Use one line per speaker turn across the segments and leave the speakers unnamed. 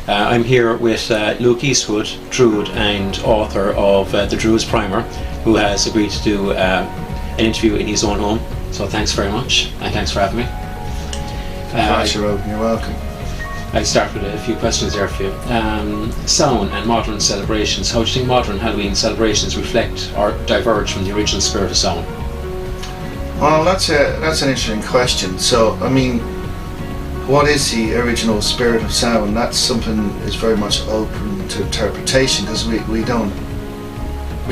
I'm here with Luke Eastwood, Druid and author of The Druid's Primer, who has agreed to do an interview in his own home. So thanks very much, and thanks for having me.
You're welcome.
I'll start with a few questions there for you. Samhain and modern celebrations. How do you think modern Halloween celebrations reflect or diverge from the original spirit of Samhain?
Well, that's an interesting question. So, I mean, what is the original spirit of Samhain? That's something that's very much open to interpretation, because we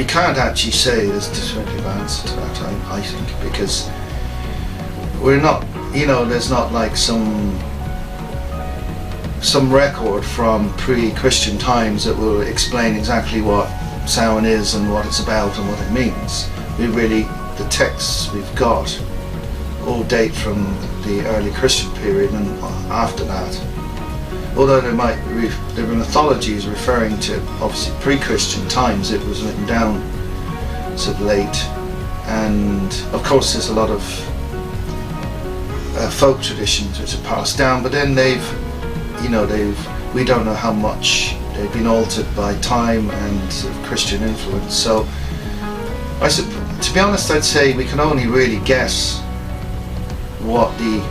can't actually say there's a definitive answer to that, I think, because we're not, there's not like some record from pre-Christian times that will explain exactly what Samhain is and what it's about and what it means. The texts we've got all date from the early Christian period and after that. Although there were mythologies referring to obviously pre-Christian times, it was written down sort of late, and of course there's a lot of folk traditions which are passed down, but then we don't know how much they've been altered by time and sort of Christian influence. So to be honest, I'd say we can only really guess what the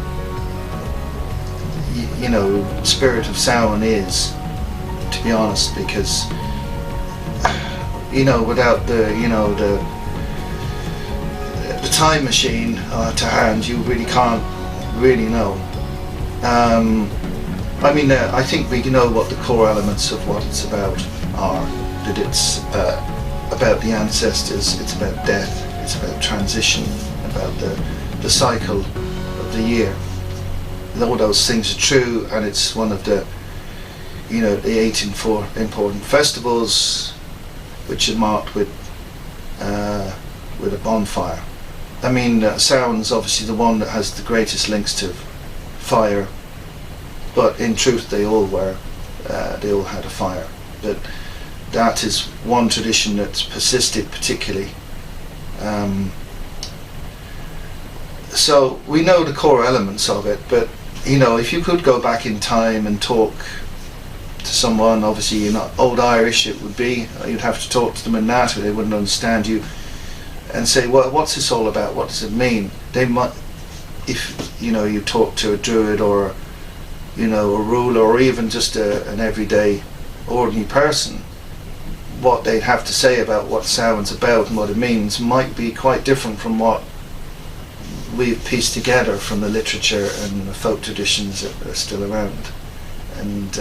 spirit of Samhain is, to be honest, because without the time machine to hand, you really can't really know. I think we know what the core elements of what it's about are. That it's about the ancestors, it's about death, it's about transition, about the cycle of the year. All those things are true, and it's one of the 8 important festivals which are marked with a bonfire. Samhain's obviously the one that has the greatest links to fire, but in truth they all had a fire. But that is one tradition that's persisted particularly. So we know the core elements of it, but if you could go back in time and talk to someone, obviously old Irish it would be, you'd have to talk to them in that, or they wouldn't understand you, and say, well, what's this all about, what does it mean? They might, if you talk to a druid or a ruler, or even just an everyday ordinary person, what they'd have to say about what Samhain's about and what it means might be quite different from what we've pieced together from the literature and the folk traditions that are still around. And